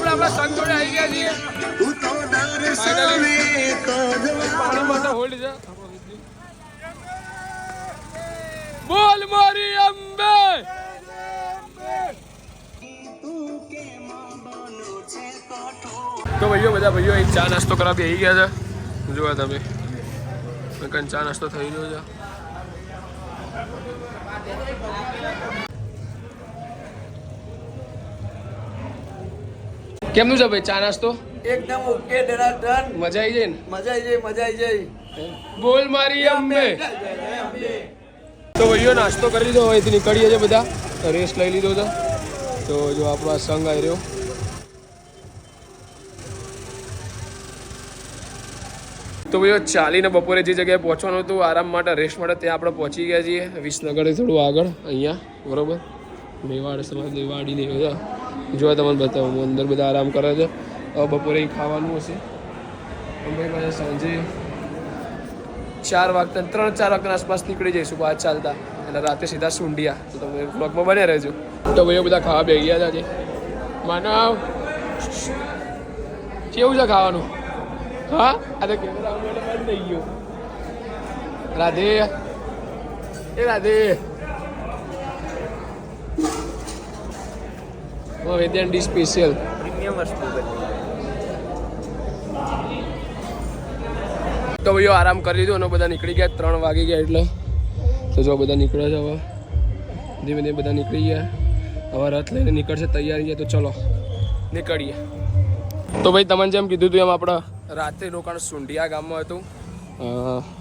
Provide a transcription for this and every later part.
આપણે આપણા સંઘ જોડે આવી ગયા છીએ. પાણી માટે હોલ્ડ છે. બોલ મારી અંબે. તો બધા ભાઈઓ અહીં ચા નાસ્તો કરવા બેસી ગયા છે. જોવા તમે ચા નાસ્તો થઈ ગયો છે. કેમનું છે ભાઈ ચા નાસ્તો? એકદમ ઓકે ડન. મજા આવી જાય ને? મજા આવી જાય. બોલ મારી અંબે. તો ભાઈઓ નાસ્તો કરી લીધો, અહીંથી નીકળીએ છીએ બધા. રેસ્ટ લઈ લીધો છે. તો જો આપણો આ સંઘ આવી રહ્યો. તો ભાઈઓ ચાલીને બપોરે જે જગ્યાએ પહોંચવાનું હતું આરામ માટે, રેસ્ટ માટે, ત્યાં આપણે પહોંચી ગયા છીએ. વિસનગરથી થોડું આગળ અહીંયા, બરોબર. મેવાડ સમાજ મેવાડી ને બધા જોવા તમને બતાવું. અંદર બધા આરામ કરે છે. બપોરે ખાવાનું હશે. ભાઈ પાસે સાંજે 4 વાગતા 3-4 વાગ્યાના આસપાસ નીકળી જઈશું બહાર ચાલતા, અને રાતે સીધા સુંડિયા. તો તમે બ્લોગમાં બન્યા રહેજો. તો ભાઈઓ બધા ખાવા બેસી ગયા હતા આજે. માનવ કેવું છે ખાવાનું? હા, અરે કેમેરા બંધ થઈ ગયો. રાધે એ રાધે. વેદાંતી સ્પેશિયલ પ્રીમિયમ વસ્તુ. તો ભાઈઓ આરામ કરી લીધું અને બધા નીકળી ગયા. 3 વાગી ગયા એટલે. તો જો બધા નીકળે છે. હવે ધીમે ધીમે બધા નીકળી ગયા. હવે રથ લઈને નીકળશે, તૈયારી છે. તો ચલો નીકળીએ. તો ભાઈ તમને જેમ કીધું હતું એમ આપણે રાત્રે રોકાણ સુંઢિયા ગામમાં હતું,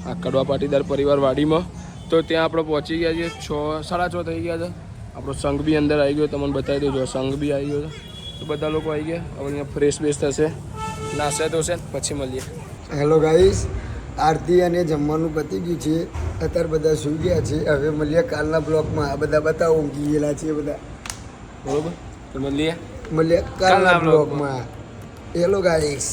આ કડવા પાટીદાર પરિવાર વાડીમાં. તો ત્યાં આપણે પહોંચી ગયા છીએ. 6-6:30 થઈ ગયા છે. આપણો સંઘ બી અંદર આવી ગયો. તમને બતાવી દઉં. જો સંઘ બી આવી ગયો છે. તો બધા લોકો આવી ગયા. હવે અહીંયા ફ્રેશ બેસ થશે, નાશે ધોશે, પછી મળીએ. હેલો ગાઈસ, આરતી અને જમવાનું પતી ગયું છે. અત્યારે બધા સૂઈ ગયા છે. હવે મળીએ કાલના બ્લોગમાં. આ બધા બતાવો ઊંઘી ગયેલા છે બધા, બરોબર. તો મળીએ કાલના બ્લોગમાં. Hello guys.